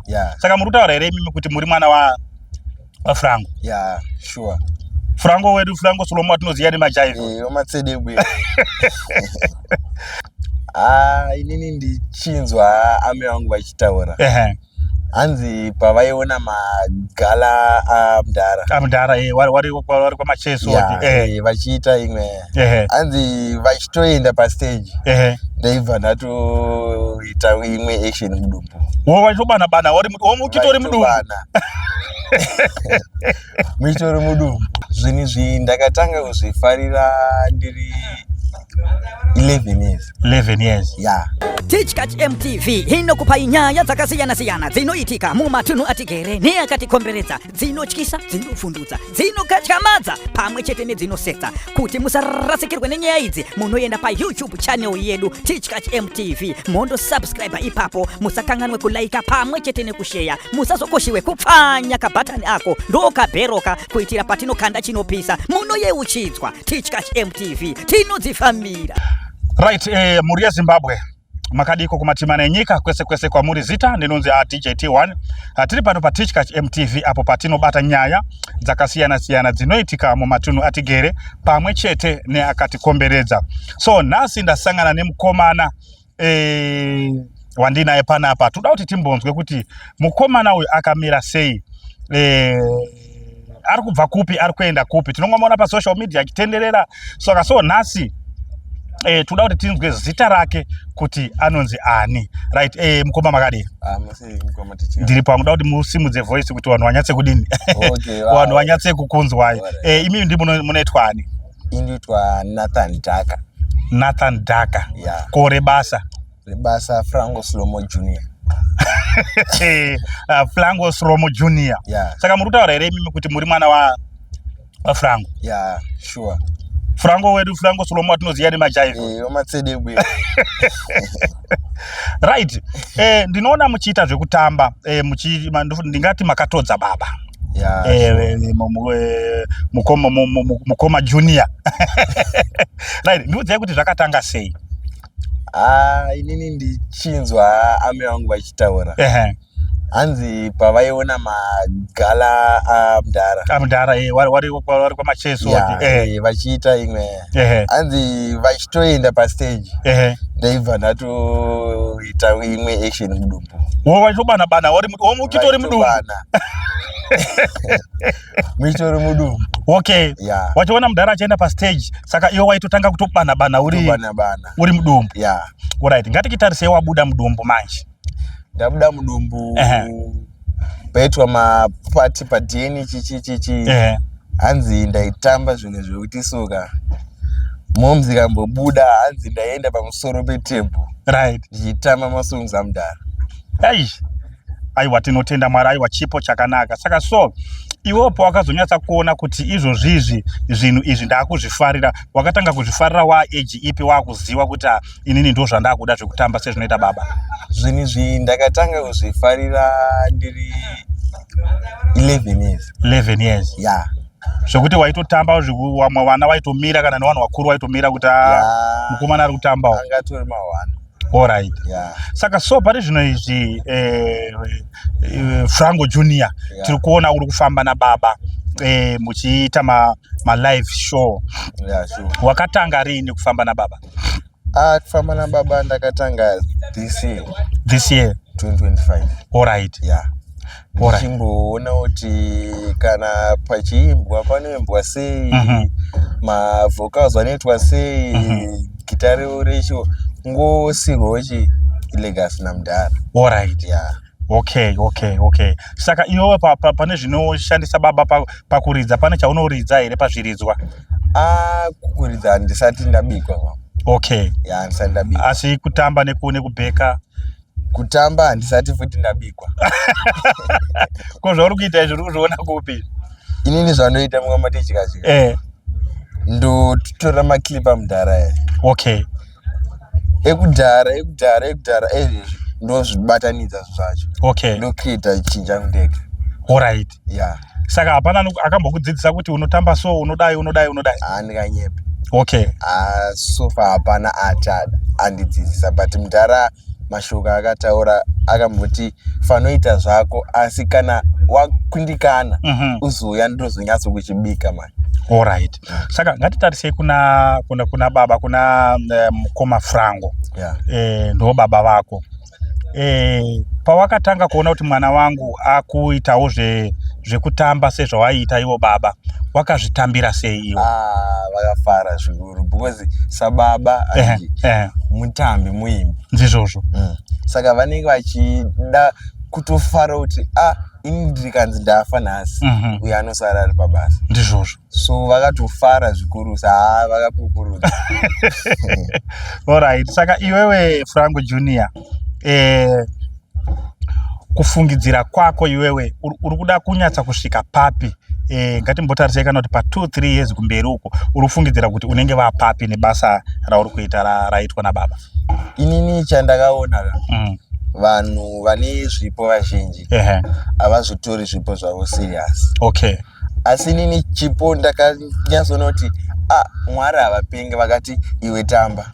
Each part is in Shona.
Yeah. Saka muri kutaura here mimi kuti muri mwana wa Frango? Yeah, sure. Frango wedu, Frango Solomon tinoziya nemajaivho. Umatsedebwe. Inini ndichinzwa ame wangu vachitaura. Hanzi pavaiona magala amudhara wari kwamacheso vachiita imwe hanzi vachitoenda pastage ndaibva ndatoita imwe action mudumbu wachitobana-bana muchitori mudumbu muchitori mudumbu. Zvinhu izvi ndakatanga kuzvifarira ndiri 11 years. Yeah. Teachkach MTV inokupa nyaya dzakasiyana-siyana dzinoitika mumatunhu atigere neakatikomberedza, dzinotyisa, dzinofundudza, dzinokatyamadza pamwe chete nedzinosetsa. Kuti musarasikirwe nenyaya idzi munoenda paYouTube channel yedu Teachkach MTV mondo subscribe ipapo, musakanganwe kulaika pamwe chete nekusheya, musazokoshiwe kupfanya kabhatani ako ndokabheroka kuitira patinokanda chinopisa munoyeuchidzwa. Teachkach MTV tinodzifamira. Right, muri yeZimbabwe makadiko kumatimana enyika kwese kwamuri zita ndinonzi TJT1. Tiri pano pa Teachkach MTV apo patinobata nyaya dzakasiyana-siyana dzinoitika mumatunhu atigere pamwe chete neakatikomberedza. So nhasi ndasangana nemukomana wandinaye panapa. Toda kuti timbonzwe kuti mukomana uyu akamira sei, ari kubva kupi ari kuenda kupi. Tinongomona pa social media achitenderera. So nhasi toda kuti tinzwe zita rake kuti anonzi ani. Right, mukoma makadi? Mukoma tichika. Ndiri panguda kuti musimudze voice kuti vanhu vanyatse kudini. Okay, vanhu vanyatse kukunzwa. Imi ndi munoitwa ani? Inoitwa Nathan Daka. Nathan Daka. Yeah. Ko rebasa? Rebasa Frango Solomon Jr. Frango Solomon Jr. Yeah. Saka muri kutaura here mimi kuti muri mwana wa Frango? Yeah, sure. Frango wedu, Frango Solomon tinoziya nemajaivho. Umatsedebwe. Right. Ndinoona muchiita zvekutamba, ndingati makatodza baba. Yeah. Mukoma Junior. Right, ndiudzai kuti zvakatanga sei? Inini ndichinzwa ame wangu vachitaura. Hanzi pavaiona magala amudhara wari kwamacheso vachiita imwe hanzi vachitoenda pastage ndaibva ndatoita imwe action mudumbu wachitobana-bana muchitori mudumbu muchitori mudumbu. Okay. Yeah. Wachiona mudhara achienda pastage, saka iwe waitotanga kutobana-bana uri mudumbu. Yeah. Alright, ngatikitarisei wabuda mudumbu manje. Ndabuda mudumbu paitwa mapati padheni chichi hanzi ndaitamba zvinhu zvekuti soka momzi kambobuda hanzi ndaenda pamusoro petebho. Right, ndichitamba masongs amudhara. Aiwa, tinotenda Mwari. Aiwa, chipo chakanaka. Saka iwopo wakazonyatsa kuona kuti izvozvizvi zvinhu izvi ndakuzvifarira, wakatanga kuzvifarira age ipi wakuziva kuti inini ndo zvandakuda zvekutamba sezvinoita baba? Zvinhu izvi ndakatanga kuzvifarira ndiri 11 years. 11 years. Yeah. Zvokuti waitotamba vamwe vana vaitomira kana nevanhu vakuru vaitomira kuti mukomana ari kutambawo? Angatori mahwana. Alright. Yeah. Saka pane zvino izvi Frango Junior, tiri kuona uri kufamba nababa muchiita live show. Yeah, sure. Wakatanga rini kufamba nababa? Kufamba nababa ndakatanga this year 2025. Alright. Yeah. Ndichimboona kuti kana pachiimbwa panoimbwa sei, mavhokals anoitwa sei, gitare recho ngosirwochi ilegacy namudhara. Alright. Yeah. Okay. Saka iwe pane zvinoshandisa baba pakuridza, pane chaunoridza here pazviridzwa? Kukuridza ndisati ndabikwa. Okay. Yeah, ndisati ndabikwa. Asi kutamba nekubheka? Kutamba handisati futi ndabikwa. Ko zvauri kuita izvi uri kuzviona kupi? Inini zvanoita mukoma tichikazvika ndotora maclip amudhara. Okay. Ekudhara ndozvibatanidza zvacho. Okay. Ndocreata chinja ndega. Alright. Yeah. Saka hapana akambokudzidzisa kuti unotamba so unodai? Ndikanyepa. Okay. So far hapana andidzidzisa, but mudhara mashoko akataura akamboti fanoita zvako asi kana wakundikana uzoya ndozonyatso kuchibika man. Alright. Saka ngatitarisei kuna baba kuna mukoma Frango. Ndo baba vako. Pawakatanga kuona kuti mwana wangu akuitawo zvekutamba sezvawaiita iwo baba, wakazvitambira sei iwo? Vakafara zvikuru because sababa mutambi muimbi ndizvozvo. Saka vanenge vachida kutofara kuti ini ndirikanzi ndafa nhasi uye anosara ari pabasa ndizvozvo. So vakatofara zvikuru vakapupurudza. Alright. Saka iwewe Frango Junior, kufungidzira kwako iwewe uri kuda kunyatsa kusvika papi? Ngatimbotarisei kana kuti pa 2-3 years kumberi uko uri kufungidzira kuti unenge vapapi nebasa rauri kuita raitwa nababa? Inini chandakaona vanhu vane zvipo vazhinji havazvitori zvipo zvavo serious. Okay. Asi inini chipo ndakanyatsonoti Mwari havapenge vakati iwe tamba.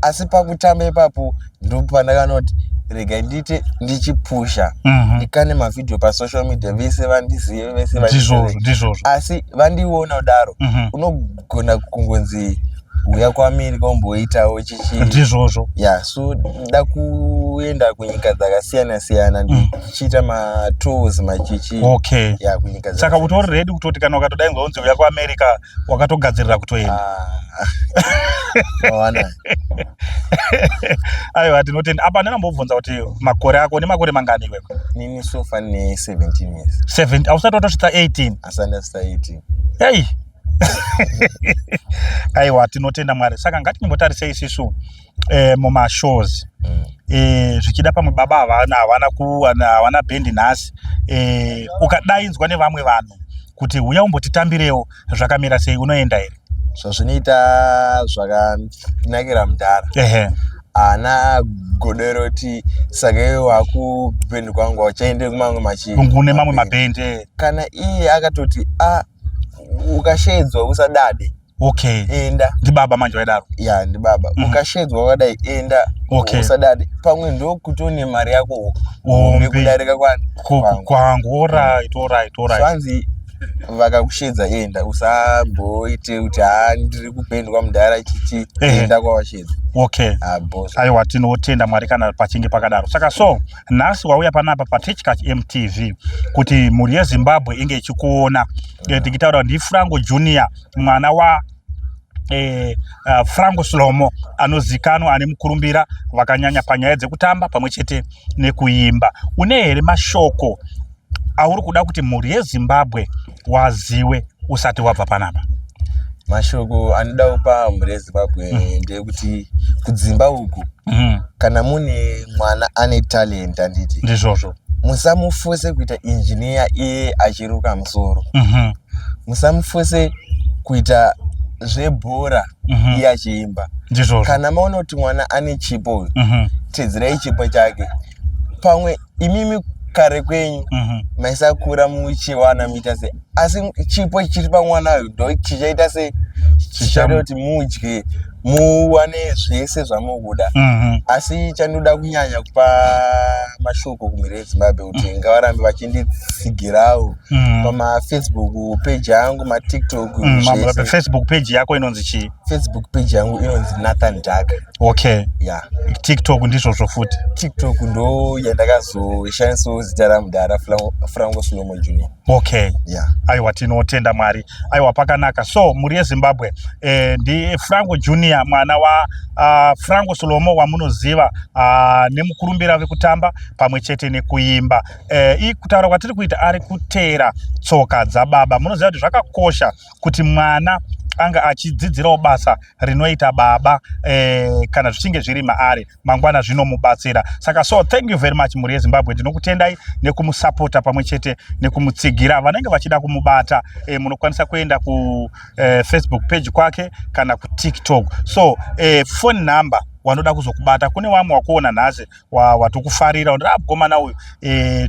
Asi pakutamba ipapo ndopandakanoti rega ndite ndichipusha ndikane mavhidhiyo pasocial media vese vandizive vese ndizvozvo. Asi vandiona kudaro unogona kungonzi uya kuAmerica umboitawo chichi ndizvozvo. So nda kuenda kunyika dzakasiyana siyana ndichiita matours machichi. Okay. Kunyika. Saka utori ready kutoti kana ukatodaidzwa unzi uya kuAmerica wakatogadzirira kutoenda? Aiwa, tinotenda. Apa ndinambobvunza kuti makore ako ni makore mangani iwewe? Nini sofa ne 17 years. 7 ausati watosvika 18? Asandasvika 18. Hey. Aiwa, tinotenda Mwari. Saka ngatimbotarisei isisu muma shows. Zvichida pamwe baba havana bendi nhasi, ukadaidzwa nevamwe vanhu kuti uya umbotitambirewo, zvakamira sei, unoenda here? Zvazvinoita zvakanakira Mudhara. Ana godoroti saka iwe wakubendi kwangu wachaende kumamwe kune mamwe mabhendi. Kana iye akatoti ukashedzwa usadade. Okay. Enda. Ndi baba manje waidaro? Ndi baba. Ukashedzwa wakadai enda. Okay. Usadade. Pamwe ndokutone mari yako kudarika kwangu. Alright. Swanzi vakakushedza enda usamboite kuti ndiri kupendwa Mudhara chichi enda kwawashedza. Okay. Aiwa, tinotenda Mwari kana pachinge pakadaro. Saka so nhasi wauya panapa paTechCatch MTV kuti mhuri yeZimbabwe inge ichikuona. Tikitaura ndi Frango Junior, mwana wa Frango Slomo, anozikanwa ane mukurumbira vakanyanya panyaya dzekutamba pamwe chete nekuimba. Une here mashoko auri kuda kuti mhuri yeZimbabwe waziwe usati wabva panapa? Mashoko anoda kupa mhuri yeZimbabwe ndekuti kudzimba uku kana mune mwana ane talent anditi ndizvozvo musamufose kuita engineer iye achiruka musoro. Musamufose kuita zvebhora iye achiimba. Kana maona kuti mwana ane chipo, tedzirai chipo chake. Pamwe imimi kare kwenyu maisakura muchiwana muita se, asi chipo chiri pamwanayo ndo chichaita se chichaita kuti mudye muwane zvese zvamukuda. Asi chandoda kunyanya kupa mashoko kumhuri yeZimbabwe kuti ngavarambe vachinditsigirawo pamaFacebook page yangu, maTikTok. Facebook page yako inonzi chii? Facebook page yangu inonzi Nathan Daka. Okay. TikTok ndizvozvo futi? TikTok ndo yandakazoshandisawo zita raMudhara Frango Slomo Junior. Okay. Aiwa, tinotenda Mwari. Aiwa, pakanaka. So mhuri yeZimbabwe ndi Frango Junior, mwana wa Frango Slomo wamunoziva nemukurumbira vekutamba pamwe chete nekuimba. Kutaura kwatiri kuita ari kutera tsoka dzababa. Munoziva kuti zvakakosha kuti mwana anga achidzidzirawo basa rinoita baba kana zvichinge zviri maari mangwana zvinomubatsira. Saka so thank you very much mhuri yeZimbabwe, ndinokutendai nekumusapota pamwe chete nekumutsigira. Vanenge vachida kumubata munokwanisa kuenda ku Facebook page kwake kana ku TikTok. So phone number wanoda kuzokubata kune wamwe wakuona naze watukufarira komana uyu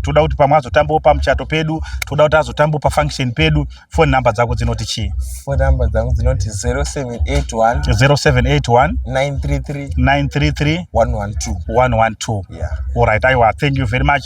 toda kuti pamwe azotambawo pamuchato pedu, toda kuti azotambawo pa function pedu. Phone number dzako dzinoti chi? Phone number dzangu dzinoti 0781 933 112. Yeah. All right, aiwa, thank you very much.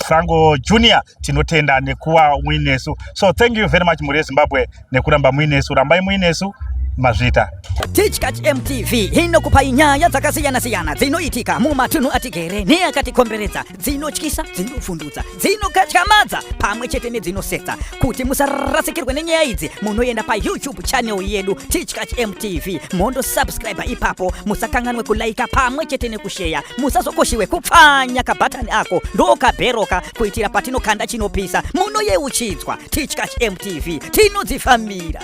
Franco Junior tinotenda nekuwa mwinesu. So thank you very much muri Zimbabwe nekuramba mwinesu, rambai mwinesu mazvita. Tichkach MTV inokupa nyaya dzakasiyana-siyana dzinoitika mumatunhu atigere neakatikomberedza, dzinotyisa, dzinofundutsa, dzinokatyamadza pamwe chete nedzinosetsa. Kuti musarasikirwe nenyaya idzi, munoenda pa YouTube channel yedu Tichkach MTV, mondo subscribe ipapo, musakanganwe kulaika pamwe chete nekushare, musazokoshiwe kupfanya kabhatani ako ndokabheroka kuitira patinokanda chinopisa munoyeuchidzwa. Tichkach MTV tinodzifamira.